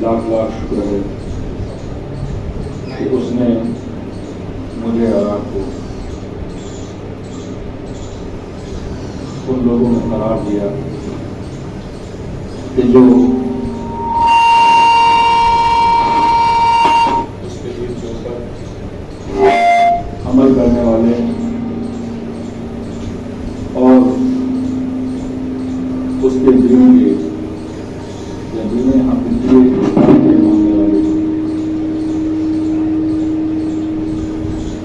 لاکھ لاکھ شکر ہے کہ اس نے مجھے اور آپ کو ان لوگوں میں قرار دیا کہ جو اس کے دین کے اوپر عمل کرنے والے اور اس کے دین کے یا دین حقیقی ماننے والے،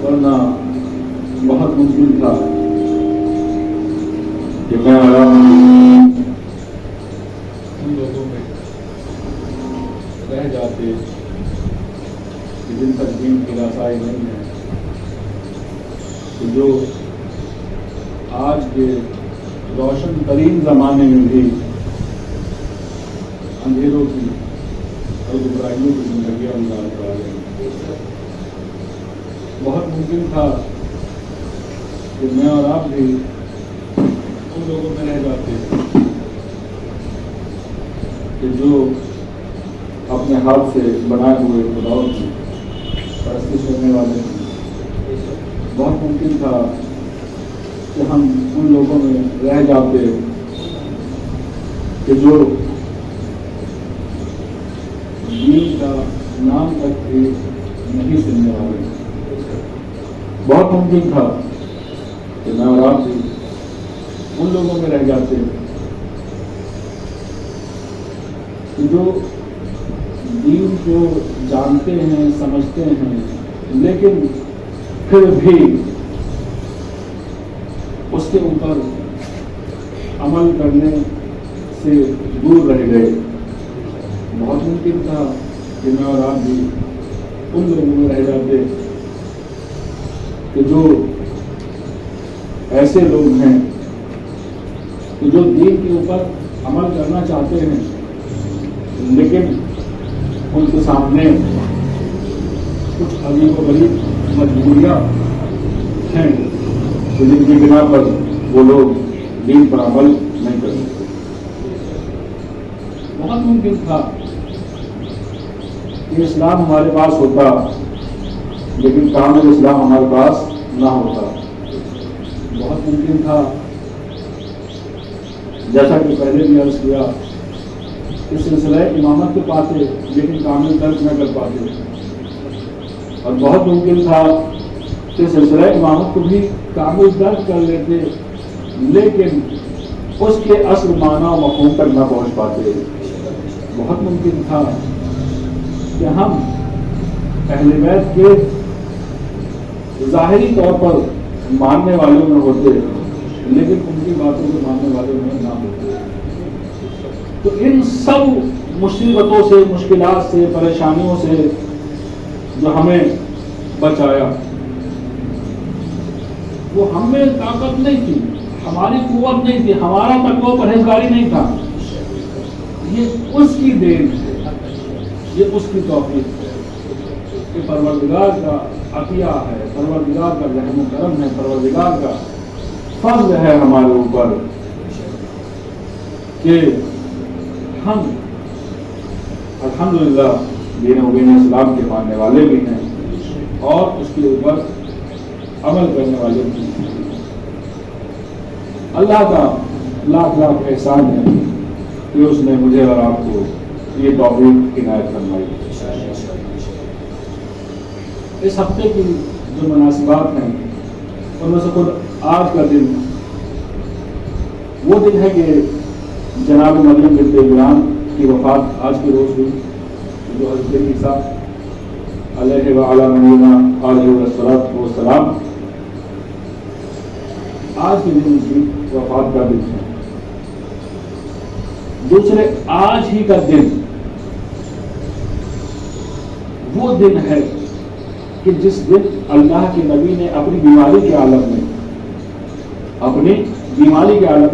ورنہ بہت مشکل تھا کہ میں آرام ان لوگوں میں رہ جاتے کہ جن تک دین کی رسائی نہیں ہے، کہ جو آج کے روشن ترین زمانے میں بھی اندھیروں کی اور گمراہیوں کی زندگیاں گزار رہے ہیں۔ بہت ممکن تھا کہ میں اور آپ بھی ان لوگوں میں رہ جاتے کہ جو اپنے ہاتھ سے بنائے ہوئے خداؤں کی پرستش کرنے والے ہیں۔ بہت ممکن تھا کہ ہم ان لوگوں میں رہ جاتے کہ جو دین کا نام تک بھی نہیں سننے والے۔ بہت ممکن تھا کہ میں اور آپ بھی ان لوگوں میں رہ جاتے کہ جو دین کو جانتے ہیں، سمجھتے ہیں، لیکن پھر بھی اس کے اوپر عمل کرنے سے دور رہ گئے۔ بہت ممکن تھا کہ میں اور آپ بھی ان لوگوں میں رہ جاتے کہ جو ایسے لوگ ہیں کہ جو دین کے اوپر عمل کرنا چاہتے ہیں، لیکن ان کے سامنے کچھ عجیب و غریب مجبوریاں ہیں جن کی بنا پر وہ لوگ دین پر عمل نہیں کر سکتے۔ بہت ممکن تھا کہ اسلام ہمارے پاس ہوتا لیکن کامل اسلام ہمارے پاس نہ ہوتا۔ بہت ممکن تھا، جیسا کہ پہلے بھی عرض کیا، کہ سلسلہ امامت تو پاتے لیکن کامل درک نہ کر پاتے، اور بہت ممکن تھا کہ سلسلہ امامت کو بھی کامل درک کر لیتے لیکن اس کے اصل معنی و مفہوم تک نہ پہنچ پاتے۔ بہت ممکن تھا کہ ہم اہل بیت کے ظاہری طور پر ماننے والوں میں ہوتے لیکن ان کی باتوں کو ماننے والوں میں نہ ہوتے۔ تو ان سب مصیبتوں سے، مشکلات سے، پریشانیوں سے جو ہمیں بچایا، وہ ہم میں طاقت نہیں تھی، ہماری قوت نہیں تھی، ہمارا تقویٰ و پرہیزگاری نہیں تھا، یہ اس کی دین ہے، یہ اس کی توفیق ہے کہ پروردگار کا عطیہ ہے، پروردگار کا رحم و کرم ہے، پروردگار کا فضل ہے ہمارے اوپر کہ ہم الحمدللہ دین و دین اسلام کے ماننے والے بھی ہیں اور اس کے اوپر عمل کرنے والے بھی ہیں۔ اللہ کا لاکھ لاکھ احسان ہے کہ اس نے مجھے اور آپ کو یہ توفیق عنایت فرمائی۔ اس ہفتے کی جو مناسبات ہیں ان میں سے خود آج کا دن وہ دن ہے کہ جناب مریم بنت عمران کی وفات آج کے روز ہوئی، جو حضرت عیسیٰ علیہ وعلی نبینا علیہ السلام آج کے دن کی وفات کا دن ہے۔ دوسرے آج ہی کا دن وہ دن ہے کہ جس دن اللہ کے نبی نے اپنی بیماری کے عالم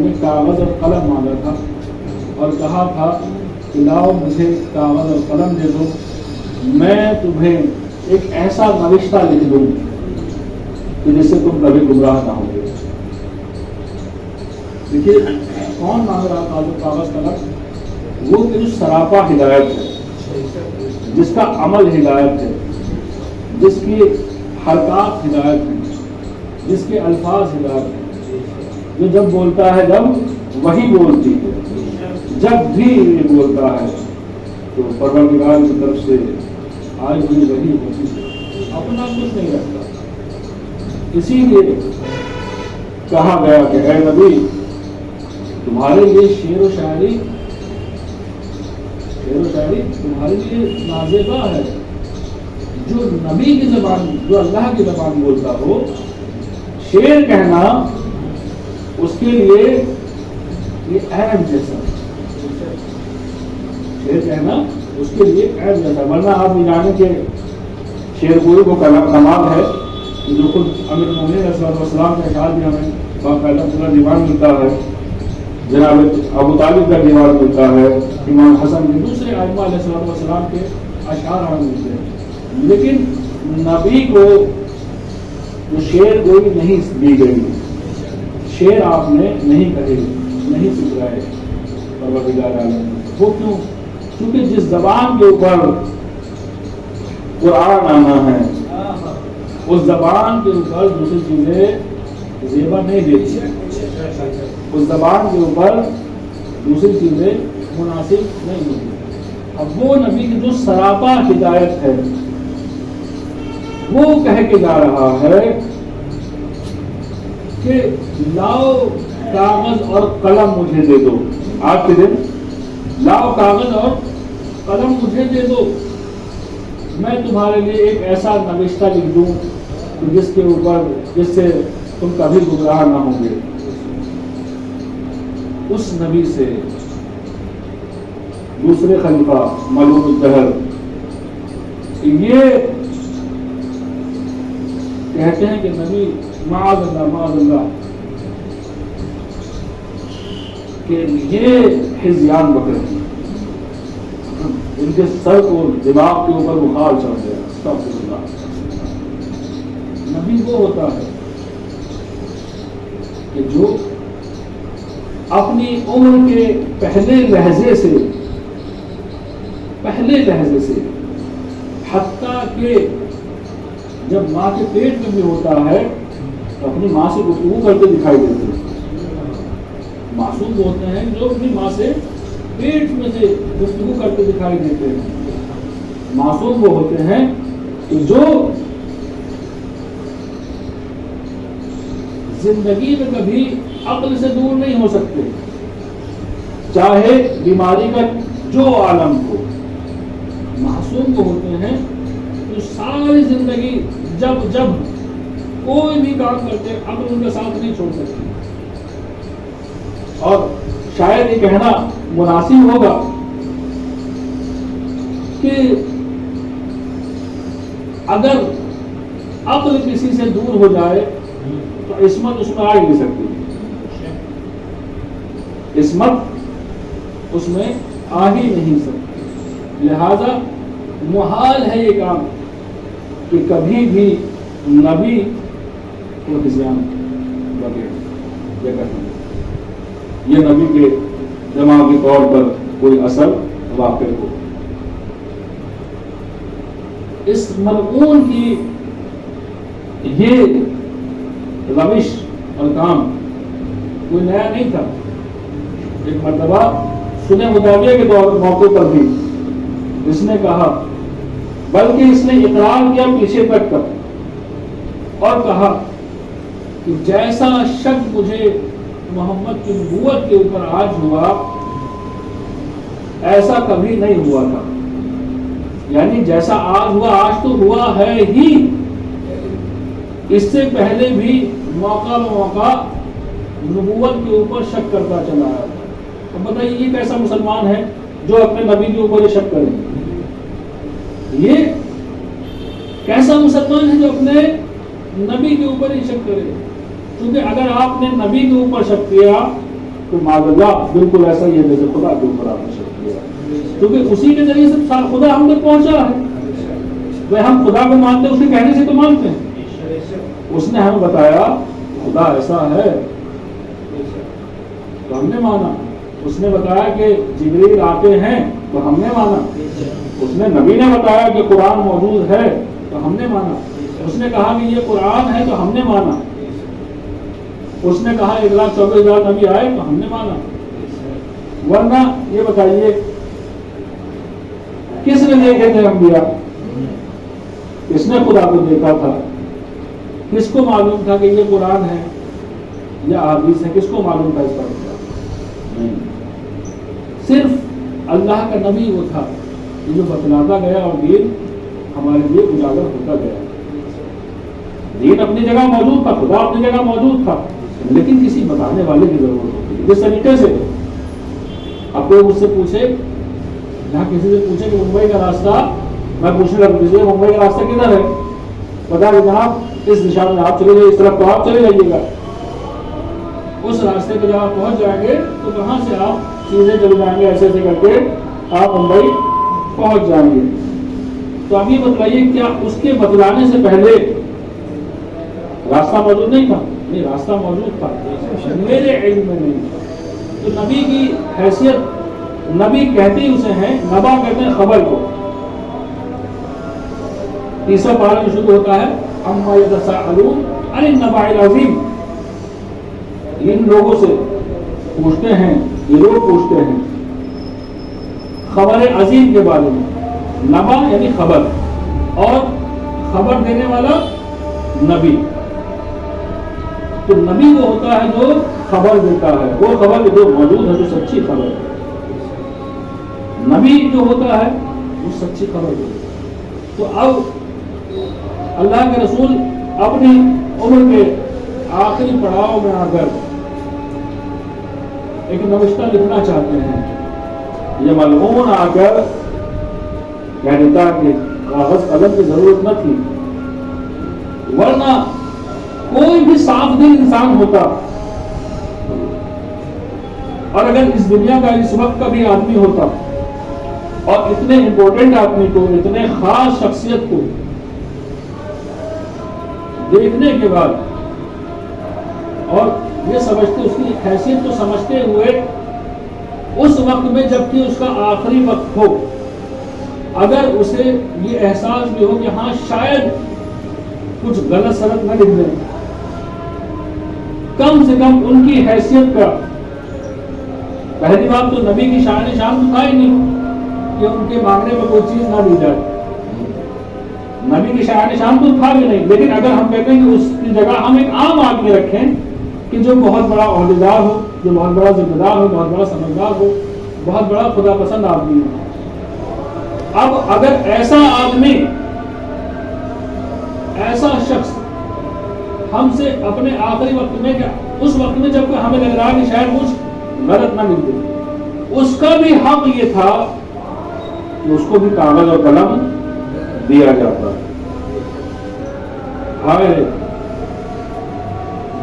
میں کاغذ اور قلم مانگا تھا اور کہا تھا کہ لاؤ مجھے کاغذ اور قلم دے دو، میں تمہیں ایک ایسا نوشتہ لکھ دوں کہ جس سے تم کبھی گمراہ نہ ہوگے۔ دیکھیے کون مانگ رہا تھا جو کاغذ قلم؟ وہ کہ جو سراپا ہدایت ہے، جس کا عمل ہدایت ہے، جس کی حرکات ہدایت ہے، جس کے الفاظ ہدایت ہیں، جو جب بولتا ہے جب وہی بولتی ہے، جب بھی یہ بولتا ہے تو پروردگار کی طرف سے آج بھی وہی ہوتی ہے، اپنا کچھ نہیں رکھتا۔ اسی لیے کہا گیا کہ اے نبی تمہارے لیے شعر و شاعری تمہارے لیے نازیبا ہے۔ جو نبی کی زبان، جو اللہ کی زبان بولتا ہو، شعر کہنا اس کے لیے یہ عیب جیسا، شعر کہنا اس کے لیے عیب جیسا۔ ورنہ آپ یہ جانیں کہ شعر گوئی کو کمال ہے، جو خود امیر المومنین علیہ الصلوۃ والسلام کا اشعار بھی ہمیں باقاعدہ پورا دیوان ملتا ہے، جناب ابو طالب کا دیوان ملتا ہے، امام حسن کے، دوسرے ائمہ علیہ الصلوۃ والسلام کے اشعار ہمیں ملتے ہیں، لیکن نبی کو جو شعر گوئی نہیں دی گئی، شعر آپ نے نہیں کہے، نہیں سکھلائے پروردگار عالم۔ وہ کیوں؟ کیونکہ جس زبان کے اوپر قرآن آنا ہے اس زبان کے اوپر دوسری چیزیں زیبا نہیں دیتی، اس زبان کے اوپر دوسری چیزیں مناسب نہیں ہوتی۔ اب وہ نبی کی جو سراپا ہدایت ہے وہ کہہ کے جا رہا ہے کہ لاؤ کاغذ اور قلم مجھے دے دو، آج کے دن لاؤ کاغذ اور قلم مجھے دے دو، میں تمہارے لیے ایک ایسا نوشتہ لکھ دوں جس سے تم کبھی گمراہ نہ ہوں گے۔ اس نبی سے دوسرے خلیفہ ملعون الدہر یہ کہتے ہیں کہ نبی معاذ اللہ کہ یہ ہذیان بکر ان کے سر کو دماغ کے اوپر بخار چڑھ گیا۔ استغفر اللہ۔ نبی وہ ہوتا ہے کہ جو اپنی عمر کے پہلے لحظے سے حتیٰ کہ جب ماں کے پیٹ میں بھی ہوتا ہے تو اپنی ماں سے گفتگو کرتے دکھائی دیتے ہیں۔ معصوم ہوتے ہیں جو اپنی ماں سے پیٹ میں سے گفتگو کرتے دکھائی دیتے ہیں۔ معصوم وہ ہوتے ہیں کہ جو زندگی میں کبھی عقل سے دور نہیں ہو سکتے، چاہے بیماری کا جو عالم ہو۔ معصوم وہ ہوتے ہیں جو ساری زندگی جب کوئی بھی کام کرتے عقل ان کا ساتھ نہیں چھوڑ سکتی۔ اور شاید یہ کہنا مناسب ہوگا کہ اگر عقل کسی سے دور ہو جائے تو عصمت اس میں آ ہی نہیں سکتی، عصمت اس میں آ ہی نہیں سکتی۔ لہذا محال ہے یہ کام کہ کبھی بھی نبی کو ہذیان بغیر یہ نبی کے دماغی طور پر کوئی اثر واقع ہو۔ اس ملعون کی یہ روش اور کام کوئی نیا نہیں تھا۔ ایک مرتبہ سنے مطالعے کے موقع پر بھی اس نے کہا، بلکہ اس نے اقرار کیا پیچھے کٹ کر اور کہا کہ جیسا شک مجھے محمد کی نبوت کے اوپر آج ہوا ایسا کبھی نہیں ہوا تھا۔ یعنی جیسا آج ہوا، آج تو ہوا ہے ہی، اس سے پہلے بھی موقع نبوت کے اوپر شک کرتا چلا آیا تھا۔ اب بتائیے یہ کیسا مسلمان ہے جو اپنے نبی کے اوپر یہ شک کرے؟ یہ کیسا مسلمان ہے جو اپنے نبی کے اوپر یہ شک کرے؟ کیونکہ اگر آپ نے نبی کے اوپر شک کیا تو معاذ اللہ بالکل ایسا ہی ہے جیسے خدا کے اوپر آپ نے شک کیا، کیونکہ اسی کے ذریعے سے خدا ہم تک پہنچا ہے۔ وہ ہم خدا کو مانتے ہیں، اس کے کہنے سے تو مانتے ہیں۔ اس نے ہمیں بتایا خدا ایسا ہے تو ہم نے مانا۔ اس نے بتایا کہ جبریل آتے ہیں تو ہم نے مانا۔ اس نے نبی نے بتایا کہ قرآن موجود ہے تو ہم نے مانا۔ اس نے کہا کہ یہ قرآن ہے تو ہم نے مانا۔ اس نے کہا 1,24,000 نبی آئے تو ہم نے مانا۔ ورنہ یہ بتائیے کس نے دیکھے تھے انبیاء؟ کس نے خدا کو دیکھا تھا؟ کس کو معلوم تھا کہ یہ قرآن ہے یا احادیث ہے؟ کس کو معلوم تھا اس کا مطلب؟ نہیں، صرف اللہ کا نبی وہ تھا جو بتلاتا گیا اور دین ہمارے لیے اجاگر ہوتا گیا۔ دین اپنی جگہ موجود تھا، خدا اپنی جگہ موجود تھا، لیکن کسی بتانے والے کی ضرورت ہوتی ہے۔ جس طریقے سے اب کوئی مجھ سے پوچھے، یہاں کسی سے پوچھے کہ ممبئی کا راستہ، میں پوچھنے لگا کسی سے ممبئی کا راستہ کدھر ہے؟ بتا دیں جناب اس دشا میں آپ چلے جائیے، اس طرف تو آپ چلے جائیے گا۔ اس راستے پہ جب آپ پہنچ جائیں گے تو کہاں سے آپ چیزیں چل جائیں گے، ایسے ایسے کر کے آپ ممبئی پہنچ جائیں گے۔ تو اب یہ بتلائیے کیا اس کے بتلانے سے پہلے راستہ موجود نہیں تھا؟ نہیں، راستہ موجود تھا، میرے علم میں نہیں۔ تو نبی کی حیثیت، نبی کہتے ہی اسے ہیں، نبا کہتے ہیں خبر کو۔ تیسرا پارہ میں شروع ہوتا ہے عما یتساءلون عن النبأ العظیم، ان لوگوں سے پوچھتے ہیں، یہ لوگ پوچھتے ہیں خبر عظیم کے بارے میں۔ نبا یعنی خبر، اور خبر دینے والا نبی۔ تو نبی وہ ہوتا ہے جو خبر دیتا ہے، وہ خبر جو موجود ہے، جو سچی خبر ہے۔ نبی جو ہوتا ہے وہ سچی خبر دیتا ہے۔ تو اب اللہ کے رسول اپنی عمر کے آخری پڑاؤ میں آ کر ایک نوشتہ لکھنا چاہتے ہیں۔ یہ ملعون آ کر کہہ دیتا کہ کاغذ قلم کی ضرورت نہ تھی، ورنہ کوئی بھی صاف دل انسان ہوتا، اور اگر اس دنیا کا اس وقت کا بھی آدمی ہوتا اور اتنے امپورٹنٹ آدمی کو، اتنے خاص شخصیت کو دیکھنے کے بعد اور یہ سمجھتے، اس کی حیثیت کو سمجھتے ہوئے، اس وقت میں جبکہ اس کا آخری وقت ہو، اگر اسے یہ احساس بھی ہو کہ ہاں شاید کچھ غلط سلط نہ لکھ دیں، کم سے کم ان کی حیثیت کا، پہلی بات تو نبی کی شان تو تھا ہی نہیں کہ ان کے مانگنے میں کوئی چیز نہ دی جائے، نبی کی شان تو تھا بھی نہیں، لیکن اگر ہم کہتے ہیں کہ اس کی جگہ ہم ایک عام آدمی رکھیں کہ جو بہت بڑا عہدیدار ہو، جو بہت بڑا ذمہ دار ہو، بہت بڑا سمجھدار ہو، بہت بڑا خدا پسند آدمی ہو، اب اگر ایسا آدمی، ایسا شخص ہم سے اپنے آخری وقت میں، اس وقت میں جب ہمیں لگ رہا کہ شاید کچھ غلط نہ ملتے، اس کا بھی حق یہ تھا کہ اس کو بھی کاغذ اور قلم دیا جاتا۔ ہائے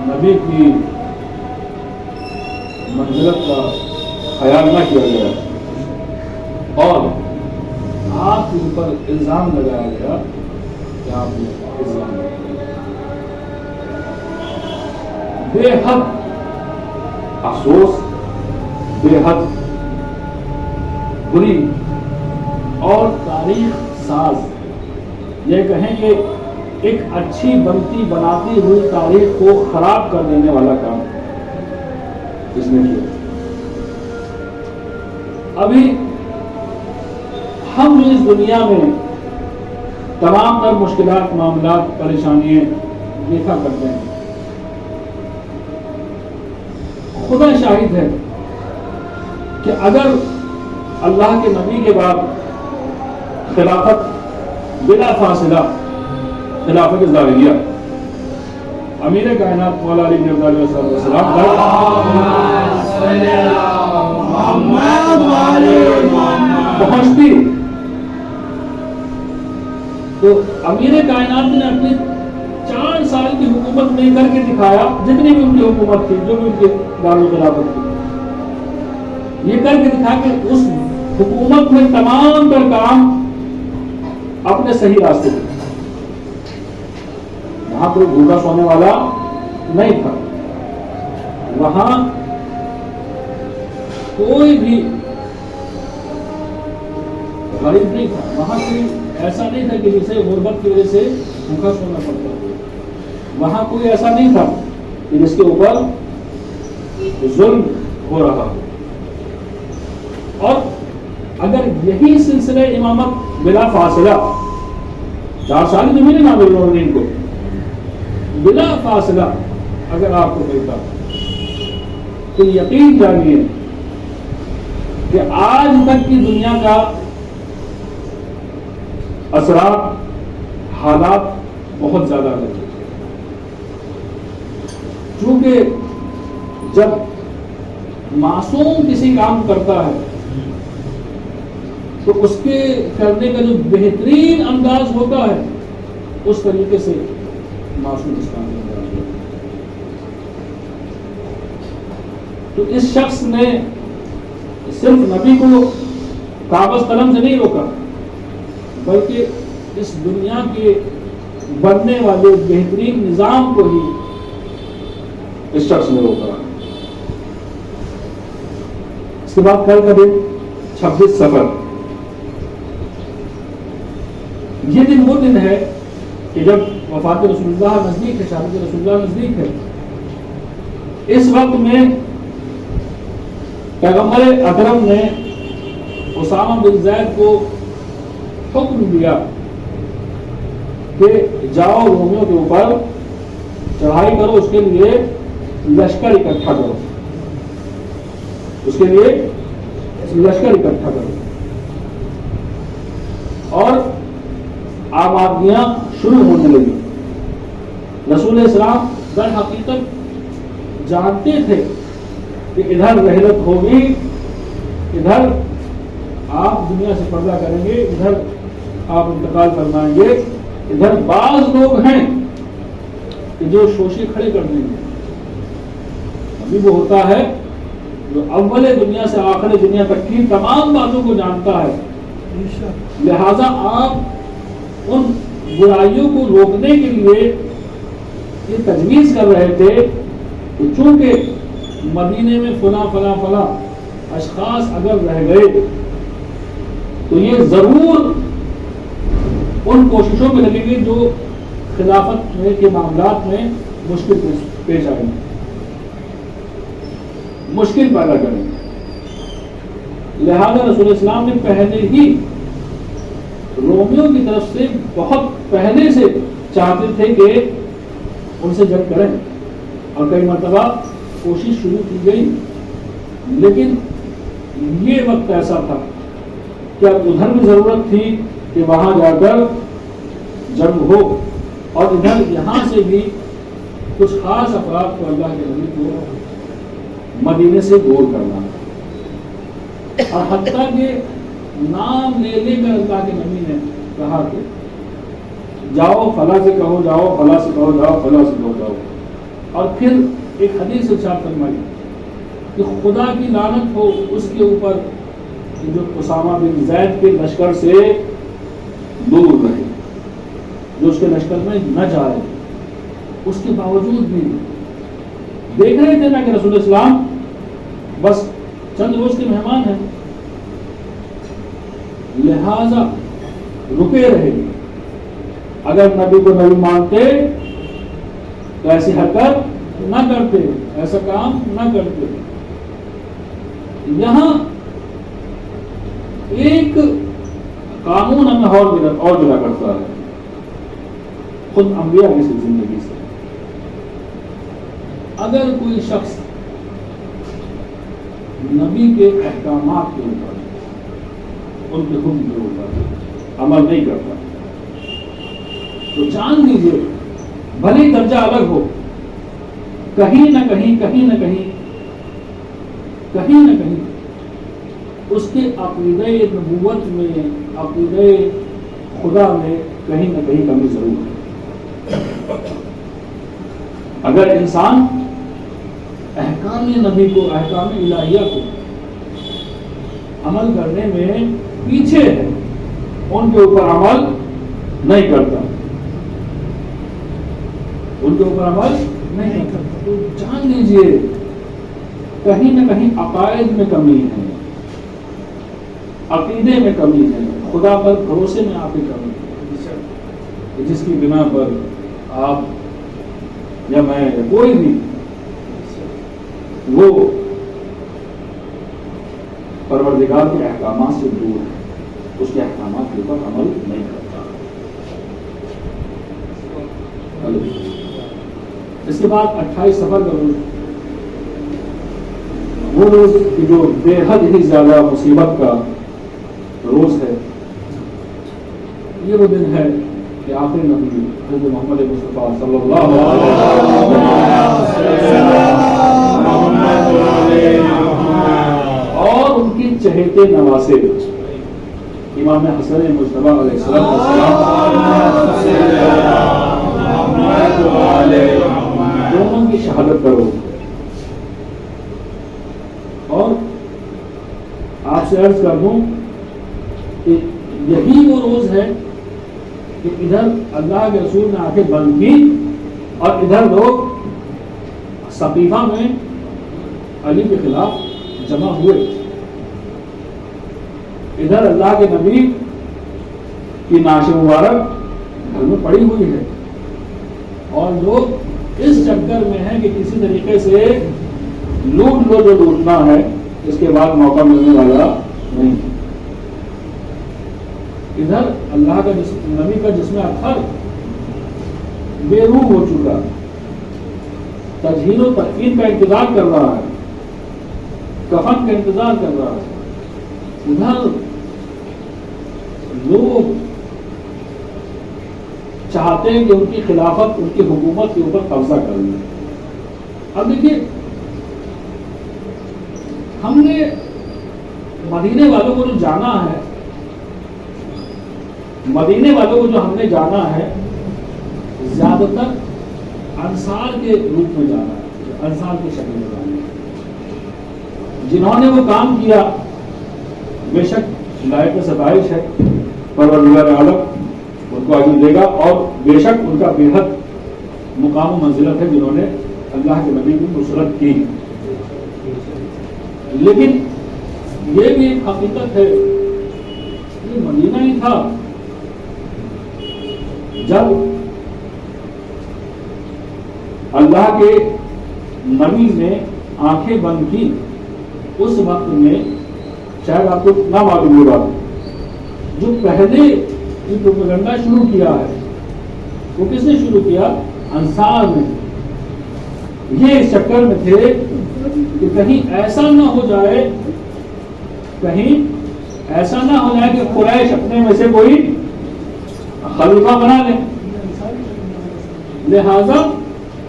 نبی کی منزلت کا خیال نہ کیا گیا اور آپ کے اوپر الزام لگایا گیا کہ آپ نے الزام لگایا۔ بے حد افسوس، بے حد بری اور تاریخ ساز، یہ کہیں کہ ایک اچھی بنتی بناتی ہوئی تاریخ کو خراب کر دینے والا کام اس نے کیا۔ ابھی ہم جو اس دنیا میں تمام تر مشکلات، معاملات، پریشانیاں دیکھا کرتے ہیں، خدا شاہد ہے کہ اگر اللہ کے نبی کے بعد خلافت بلا فاصلہ خلافت ظاہریہ امیر کائنات مولا علی بن ابی طالب علیہ السلام پہنچتی. تو امیر کائنات نے اپنے 4 سال کی حکومت میں کر کے دکھایا, جتنی بھی ان کی حکومت تھی, جو بھی ان کے دارالخلافت تھی, یہ کر کے دکھا کہ اس حکومت میں تمام تر کام اپنے صحیح راستے پہ. وہاں کوئی بھوکا سونے والا نہیں تھا, وہاں کوئی بھی غریب نہیں تھا, وہاں کوئی ایسا نہیں تھا کہ جسے غربت کی وجہ سے بھوکا سونا پڑتا. وہاں کوئی ایسا نہیں تھا کہ جس کے اوپر ظلم ہو رہا ہو. اور اگر یہی سلسلہ امامت بلا فاصلہ 4 سال کی زمین نہ مل رہی ان کو, بلا فاصلہ اگر آپ کو ملتا تو یقین جانیے کہ آج تک کی دنیا کا اثرات حالات بہت زیادہ الگ ہے. چونکہ جب معصوم کسی کام کرتا ہے تو اس کے کرنے کا جو بہترین انداز ہوتا ہے اس طریقے سے معصوم اس کام کا انداز ہوتا ہے. تو اس شخص نے صرف نبی کو کاغذ قلم سے نہیں روکا, بلکہ اس دنیا کے بننے والے بہترین نظام کو ہی اس شخص نے روکا. اس کے بعد کل کا دن 26 صفر, یہ دن وہ دن ہے کہ جب وفات رسول اللہ نزدیک ہے, شہادت رسول اللہ نزدیک ہے. اس وقت میں پیغمبر اکرم نے اسامہ بن زید کو حکم دیا کہ جاؤ رومیوں کے اوپر چڑھائی کرو, اس کے لیے لشکر اکٹھا کرو, اس کے لیے لشکر اکٹھا کرو. اور آبادیاں شروع ہونے لگی. رسول اسلام در حقیقت جانتے تھے کہ ادھر رحلت ہوگی, ادھر آپ دنیا سے پردہ کریں گے, ادھر آپ انتقال فرمائیں گے, ادھر بعض لوگ ہیں کہ جو شوشے کھڑے کر دیں گے. ابھی وہ ہوتا ہے جو اول دنیا سے آخر دنیا تک کی تمام باتوں کو جانتا ہے, لہذا آپ ان برائیوں کو روکنے کے لیے یہ تجویز کر رہے تھے کہ چونکہ مدینے میں فلاں اشخاص اگر رہ گئے تو یہ ضرور ان کوششوں میں لگیں گے جو خلافت میں کے معاملات میں مشکل پیش آئیں گے, مشکل پیدا کریں گے. لہذا رسول اسلام نے پہلے ہی رومیوں کی طرف سے بہت پہلے سے چاہتے تھے کہ ان سے جنگ کریں, اور کئی مرتبہ کوشش شروع کی گئی, لیکن یہ وقت ایسا تھا کہ اب ادھر بھی ضرورت تھی کہ وہاں جا کر جنگ ہو, اور ادھر یہاں سے بھی کچھ خاص افراد کو اللہ کے نبی کو مدینے سے دور کرنا. اور حتیٰ کہ نام لے لے کر اللہ کے نبی نے کہا کہ جاؤ فلاں سے کہو جاؤ, فلاں سے کہو جاؤ, فلاں سے کہو جاؤ. اور پھر ایک حدیث ارشاد فرمائی کہ خدا کی لعنت ہو اس کے اوپر جو اسامہ بن زید کے لشکر سے دور رہے, جو اس کے لشکر میں نہ جائے. اس کے باوجود بھی دیکھ رہے تھے نا کہ رسول اسلام بس چند روز کے مہمان ہیں, لہذا رکے رہے. اگر نبی کو نبی مانتے تو ایسی حرکت نہ کرتے, ایسا کام نہ کرتے. یہاں ایک قانون ہمیں اور ملا کرتا ہے خود انبیاء کی زندگی سے. اگر کوئی شخص نبی کے احکامات کے اوپر, ان کے حکم کے اوپر عمل نہیں کرتا تو جان لیجیے بھلے ہی درجہ الگ ہو, کہیں نہ کہیں اس کے عقیدہ نبوت میں، عقیدہ خدا میں کہیں نہ کہیں کمی ضرور ہے۔ اگر انسان احکام نبی کو، احکام الہیہ کو عمل کرنے میں پیچھے ہے، ان کے اوپر عمل نہیں کرتا، ان کے اوپر عمل نہیں کرتا، تو جان لیجئے کہیں نہ کہیں عقائد میں کمی ہے، عقیدے میں کمی ہے، خدا پر بھروسے میں آپ کی کمی ہے، جس کی بنا پر آپ یا میں یا کوئی بھی وہ پروردگار کے احکامات سے دور ہے، اس کے احکامات کے اوپر عمل نہیں کرتا۔ اس کے بعد 28 صفر کا روز، وہ روز جو بے حد ہی زیادہ مصیبت کا روز ہے، یہ وہ دن ہے کہ آخری نبی حضرت محمد مصطفیٰ صلی اللہ علیہ وسلم اور ان کی چہیتے نواسے امام حسن مجتبی علیہ السلام دونوں کی شہادت کرو۔ اور آپ سے عرض کر دوں کہ یہی وہ روز ہے کہ ادھر اللہ کے رسول نے آنکھیں بند کی اور ادھر لوگ صفیفہ میں علی کے خلاف جمع ہوئے، ادھر اللہ کے نبی کی نعش مبارک گھر میں پڑی ہوئی ہے، اور لوگ اس چکر میں ہیں کہ کسی طریقے سے لوٹ لو جو لوٹنا ہے، اس کے بعد موقع ملنے والا نہیں۔ ادھر اللہ کا نبی کا جسم اطہر بے روح ہو چکا، تجہیز و تکفین کا انتظار کر رہا ہے، کفن کا انتظار کر رہا ہے، ادھر لوگ چاہتے ہیں کہ ان کی خلافت، ان کی حکومت کے اوپر قبضہ کر لیں۔ اب دیکھیے، ہم نے مدینے والوں کو جو جانا ہے، مدینے والوں کو جو ہم نے جانا ہے، زیادہ تر انصار کے روپ میں جانا ہے، انصار کی شکل میں جانا ہے۔ جنہوں نے وہ کام کیا بے شک لائق ستائش ہے، پروردگار عالم ان کو اجر دے گا، اور بے شک ان کا بے حد مقام و منزلت ہے جنہوں نے اللہ کے نبی کی نصرت کی۔ لیکن یہ بھی ایک حقیقت ہے، یہ مدینہ ہی تھا جب اللہ کے نبی نے آنکھیں بند کی، اس وقت میں شاید آپ کو نہ معلوم ہوگا، جو پہلے یہ پروپیگنڈا شروع کیا ہے وہ کس نے شروع کیا؟ انصار نے۔ یہ اس چکر میں تھے کہ کہیں ایسا نہ ہو جائے، کہیں ایسا نہ ہو جائے کہ قریش اپنے میں سے کوئی خلیفہ بنا لے، لہذا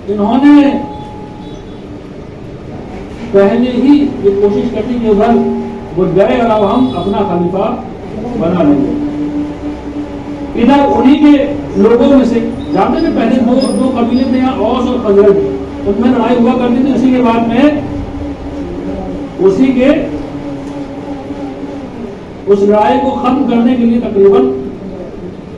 انہوں نے پہلے ہی یہ کوشش کرتی کہ ادھر وہ گئے اور اب ہم اپنا خلیفہ بنا لیں گے۔ ادھر انہی کے لوگوں میں سے جانتے تھے، پہلے دو قبیلے تھے یہاں، اوس اور خزرج، ان میں لڑائی ہوا کرتی تھی، اسی کے بعد میں اسی کے اس لڑائی کو ختم کرنے کے لیے تقریباً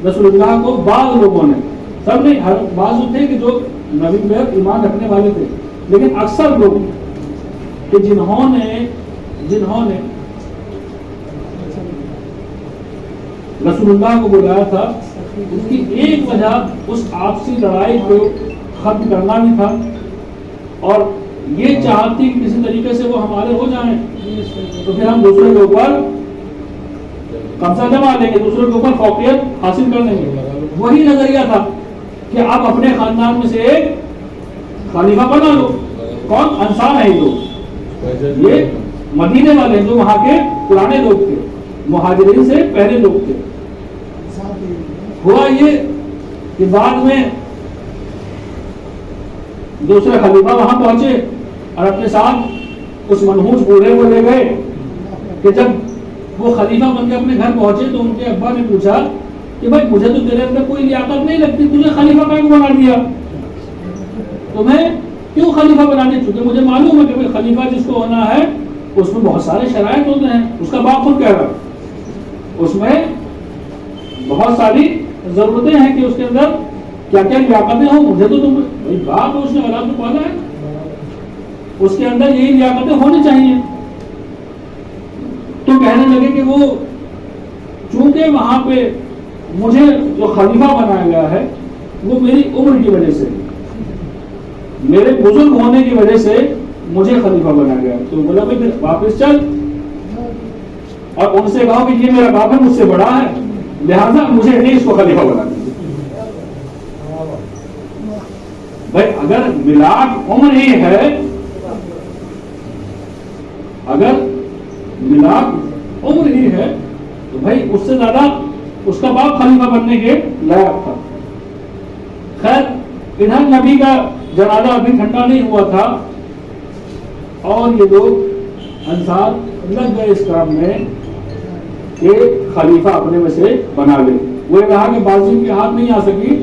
رسول اللہ کو بعض لوگوں نے، سب نہیں، ہر بعض تھے کہ جو نبی پر ایمان رکھنے والے تھے، لیکن اکثر لوگ کہ جنہوں نے رسول اللہ کو بلایا تھا، اس کی ایک وجہ اس آپسی لڑائی کو ختم کرنا بھی تھا، اور یہ چاہتی کہ کسی طریقے سے وہ ہمارے ہو جائیں تو پھر ہم دوسرے کے اوپر قبضہ جما لیں گے، دوسرے کے اوپر فوقیت حاصل کر لیں گے۔ وہی نظریہ تھا کہ آپ اپنے خاندان میں سے ایک خلیفہ بنا لو۔ کون؟ انصار ہے لوگ، یہ مدینے والے جو وہاں کے پرانے لوگ تھے، مہاجرین سے پہلے لوگ تھے۔ ہوا یہ کہ بعد میں دوسرے خلیفہ وہاں پہنچے اور اپنے ساتھ اس منحوس بوڑھے کو لے گئے کہ جب وہ خلیفہ بن کے اپنے گھر پہنچے تو ان کے ابا نے پوچھا کہ بھائی مجھے تو تیرے اندر کوئی لیاقت نہیں لگتی, تجھے خلیفہ کیوں بنا دیا, تمہیں کیوں خلیفہ بنا دیا؟ چونکہ مجھے معلوم ہے کہ بھائی خلیفہ جس کو ہونا ہے اس میں بہت سارے شرائط ہوتے ہیں. اس کا باپ خود کہہ رہا ہے اس میں بہت ساری ضرورتیں ہیں کہ اس کے اندر کیا کیا لیاقتیں ہوں. مجھے تو تم بھائی باپ اس نے اولاد کو پالا ہے, اس کے اندر یہی لیاقتیں ہونی چاہیے. تو کہنے لگے کہ وہ چونکہ وہاں پہ مجھے جو خلیفہ بنایا گیا ہے وہ میری عمر کی وجہ سے, میرے بزرگ ہونے کی وجہ سے مجھے خلیفہ بنایا گیا. تو بولا بھائی واپس چل اور ان سے کہا کہ یہ میرا باپ ہے, مجھ سے بڑا ہے, لہذا مجھے نہیں اس کو خلیفہ بنا دیا. بھائی اگر ملاک عمر ہی ہے, اگر ملاک عمر ہی ہے تو بھائی اس سے زیادہ اس کا باپ خلیفہ بننے کے لائق تھا. خیر ادھر نبی کا جنازہ ابھی ٹھنڈا نہیں ہوا تھا اور یہ لوگ انصار لگ گئے اس کام میں کہ خلیفہ اپنے میں سے بنا لے. وہ یہ کہا کہ بازی کے ہاتھ نہیں آ سکی,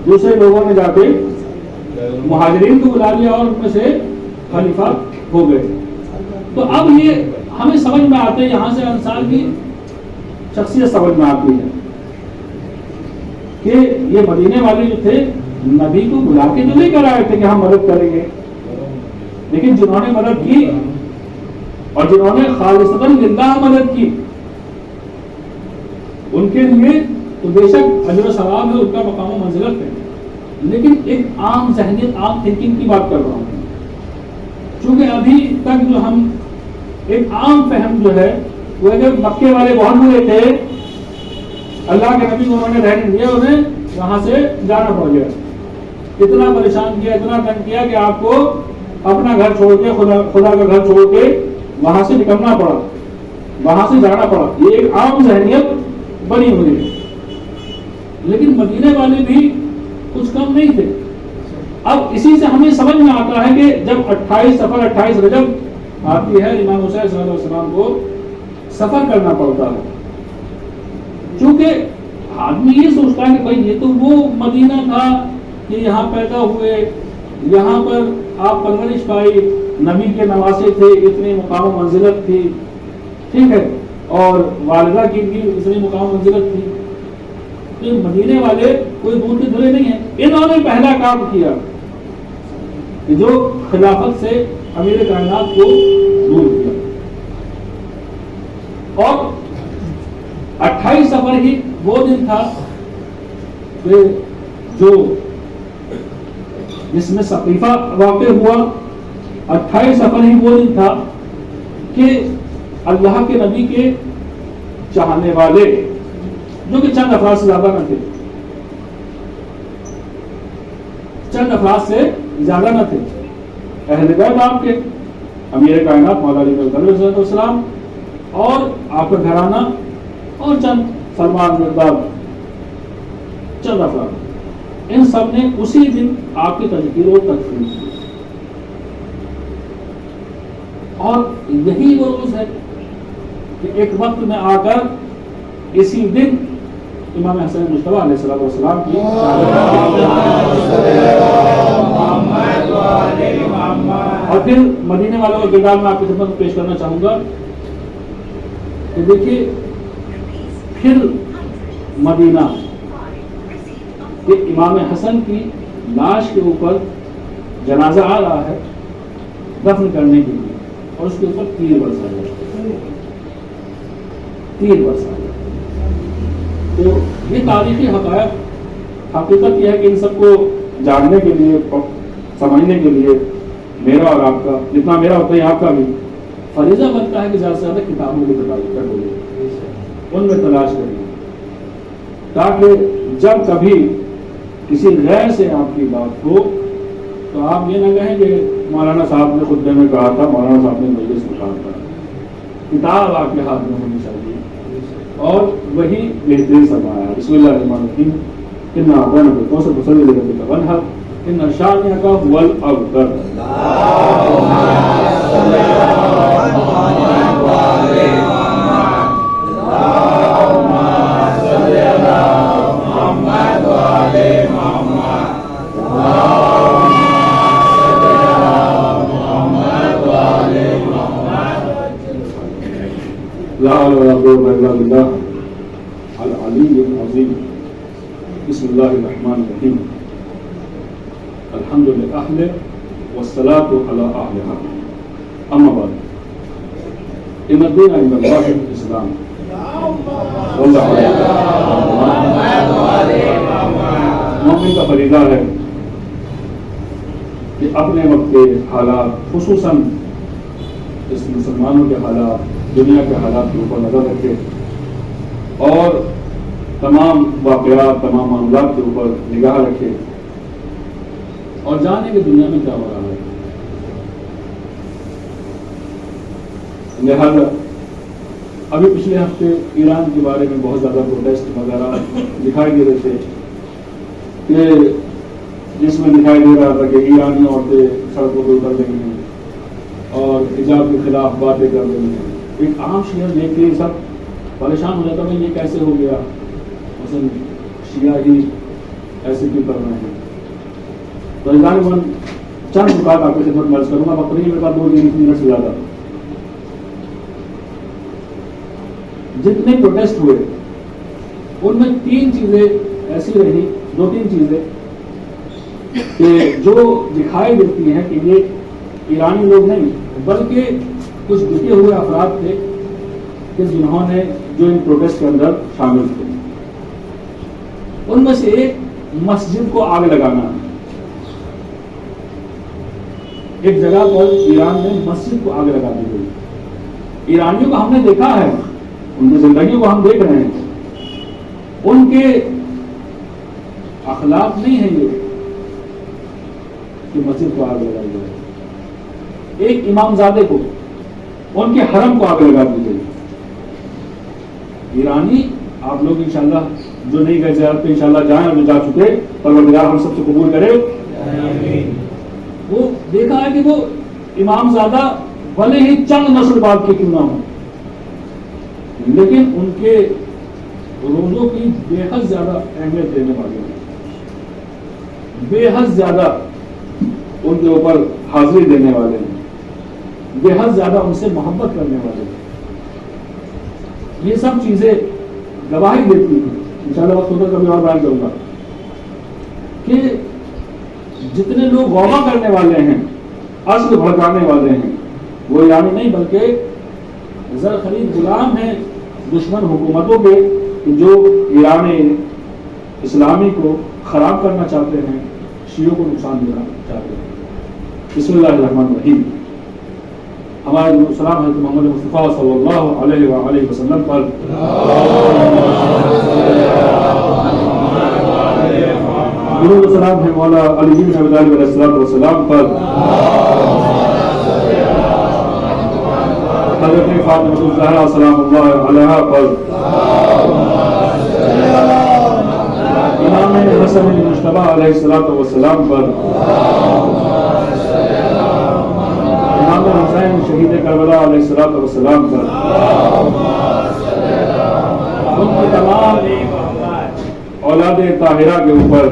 دوسرے لوگوں نے جا کے مہاجرین کو بلا لیا اور ان میں سے خلیفہ ہو گئے. تو اب یہ ہمیں سمجھ میں آتے ہیں, یہاں سے انصار کی شخصیت سمجھ میں آتی ہے کہ یہ مدینے والے جو تھے نبی کو بلا کے تو نہیں کر آئے تھے کہ ہم مدد کریں گے, لیکن جنہوں نے مدد کی اور جنہوں نے خالصتاً للہ مدد کی ان کے لیے تو بے شک اجر و ثواب ہے, ان کا مقام و منزلت ہے. لیکن ایک عام ذہنیت, عام تھنکنگ کی بات کر رہا ہوں, چونکہ ابھی تک جو ہم ایک عام فہم جو ہے وہ اگر مکے والے بہت برے تھے, اللہ کے نبی کو انہوں نے رہنے دیا, انہیں وہاں سے جانا پڑ گیا, اتنا پریشان کیا, اتنا تنگ کیا کہ آپ کو اپنا گھر چھوڑ کے خدا کا گھر چھوڑ کے وہاں سے نکلنا پڑا, وہاں سے جانا پڑا. یہ ایک عام ذہنیت بنی ہوئی ہے. لیکن مدینے والے بھی کچھ کم نہیں تھے. اب اسی سے ہمیں سمجھ میں آتا ہے کہ جب 28 سفر 28 رجب آتی ہے, امام حسین صلی اللہ علیہ وسلم کو سفر کرنا پڑتا ہے, چونکہ آدمی یہ سوچتا ہے کہ بھائی یہ تو وہ مدینہ تھا کہ یہاں پیدا ہوئے, یہاں پر آپ پرورش پائی, نبی کے نواسے تھے, اتنی مقام و منزلت تھی, ٹھیک ہے, اور والدہ کی بھی اتنی مقام و منزلت تھی. تو مدینے والے کوئی دور کے دھرے نہیں ہیں. انہوں نے پہلا کام کیا کہ جو خلافت سے امیر کائنات کو دور کیا, اور 28 سفر ہی وہ دن تھا کہ جو جس میں سقیفہ واقع ہوا. 28 سفر ہی وہ دن تھا کہ اللہ کے نبی کے چاہنے والے, جو کہ چند افراد سے زیادہ نہ تھے, چند افراد سے زیادہ نہ تھے, اہل بیت آپ کے امیر کائنات مولا علی علیہ السلام اور آپ کا گھرانہ اور چند سلمان مرداد, چند افراد, ان سب نے اسی دن آپ کی تذکیر و تکفیر کی. اور یہی وہ روز ہے کہ ایک وقت میں آ کر اسی دن امام حسین مجتبیٰ علیہ السلام کی اور پھر مدینے والوں کا کردار میں آپ کی خدمت پیش کرنا چاہوں گا کہ دیکھیے پھر مدینہ کہ امام حسن کی لاش کے اوپر جنازہ آ رہا ہے دفن کرنے کے لیے, اور اس کے اوپر تیر برسا جائے, تیر برسا جائے. تو یہ تاریخی حقائق, حقیقت یہ ہے کہ ان سب کو جاننے کے لیے, سمجھنے کے لیے میرا اور آپ کا, جتنا میرا ہوتا ہے آپ کا بھی فریضہ بنتا ہے کہ زیادہ سے زیادہ کتابوں کی تلاش ان میں تلاش کریے, تاکہ جب کبھی کسی غیر سے آپ کی بات ہو تو آپ یہ نہ کہیں کہ مولانا صاحب نے خطبے میں کہا تھا, مولانا صاحب نے مجلس میں کہا تھا. کتاب آپ کے ہاتھ میں ہونی چاہیے اور وہی بہترین سرمایہ ہے. بسم اللہ الرحمن الرحیم. ان اعطینا الکوثر فصلی لربک وانحر ان شانئک هو الابتر. اللهم صل على محمد لا حول ولا قوة إلا بالله العلي العظيم. بسم الله الرحمن الرحيم. الحمد لله والصلاة على أهلها. أما بعد، إن الدين عند الله الإسلام. والله مومن کا فریضہ ہے کہ اپنے وقت کے حالات، خصوصاً اس مسلمانوں کے حالات، دنیا کے حالات کے اوپر نظر رکھے اور تمام واقعات، تمام معاملات کے اوپر نگاہ رکھے اور جانے کہ دنیا میں کیا ہو رہا ہے. لہذا ابھی پچھلے ہفتے ایران کے بارے میں بہت زیادہ پروٹیسٹ وغیرہ دکھائی دے رہے تھے کہ جس میں دکھائی دے رہا تھا کہ ایرانی عورتیں سڑکوں پہ اتر رہی ہیں اور حجاب کے خلاف باتیں کر رہی ہیں. ایک عام شیعہ دیکھ کے سب پریشان ہو جاتا ہے یہ کیسے ہو گیا، مثلا شیعہ ہی ایسے کیوں کر رہے ہیں. تو من چند بات آپ کی خدمت میں عرض کروں گا. وقت نہیں میرے پاس 2-3 منٹ سے زیادہ. جتنے پروٹیسٹ ہوئے ان میں 3 چیزیں ایسی رہی، 2-3 چیزیں کہ جو دکھائی دیتی ہیں کہ یہ ایرانی لوگ نہیں بلکہ کچھ جھکے ہوئے افراد تھے کہ جنہوں نے جو ان پروٹیسٹ کے اندر شامل تھے. ان میں سے ایک مسجد کو آگ لگانا. ایک جگہ پر ایران میں مسجد کو آگ لگا دی گئی. ایرانیوں کو ہم نے دیکھا ہے، ان کی زندگیوں کو ہم دیکھ رہے ہیں، ان کے اخلاق نہیں ہیں یہ کہ مسجد کو آگ لگائی جائے. ایک امام زادے کو، ان کے حرم کو آگ لگا دی گئی. ایرانی آپ لوگ انشاءاللہ جو نہیں گئے زیارت پہ انشاءاللہ جائیں، اور جو جا چکے پروردگار ہم سب سے قبول کرے. وہ دیکھا ہے کہ وہ امام زادہ بھلے ہی چند نسل بعد کے کیوں نہ ہوں، لیکن ان کے روزوں کی بے حد زیادہ اہمیت دینے والے ہیں، بے حد زیادہ ان کے اوپر حاضری دینے والے ہیں، بے حد زیادہ ان سے محبت کرنے والے ہیں. یہ سب چیزیں گواہی دیتی ہیں. انشاءاللہ وقت ہوتا کبھی اور بیان کروں گا کہ جتنے لوگ غوبہ کرنے والے ہیں، اصل بھڑکانے والے ہیں، وہ ایرانی نہیں بلکہ زر خرید غلام ہیں دشمن حکومتوں کے جو ایران اسلامی کو خراب کرنا چاہتے ہیں، شیعوں کو نقصان دینا چاہتے ہیں. بسم اللہ الرحمن الرحیم. ہمارے سلام حضرت محمد مصطفیٰ صلی اللہ علیہ وآلہ وسلم پر، درود و سلام ہے مولا علی بن ابی طالب علیہ السلام پر، حضرت فاطمہ الزہرا سلام اللہ علیہا پر، امام حسن مجتبی علیہ السلام پر، امام حسین شہید کربلا علیہ السلام پر، ان کی تمام اولاد طاہرہ کے اوپر،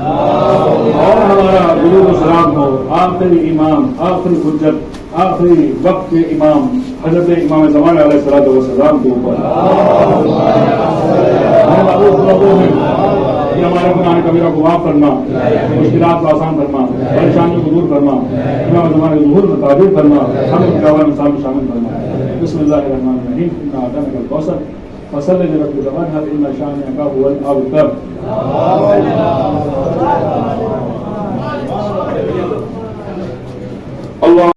اور ہمارا درود و سلام ہو آخری امام، آخری حجت، آخری وقت کے امام حضرت امام زمان علیہ السلام کے اوپر. ہمارے گناہ کبیرہ کو معاف فرما، مشکلات کو آسان فرما، پریشانیوں کو دور فرما، امام زمان کے ظہور میں تعبیر فرما، ہمیں کاوان صاحب شامل فرما. بسم اللہ الرحمن الرحیم. انا اعطیناک الکوثر فصل لربک وانحر ان شانئک هو الابتر.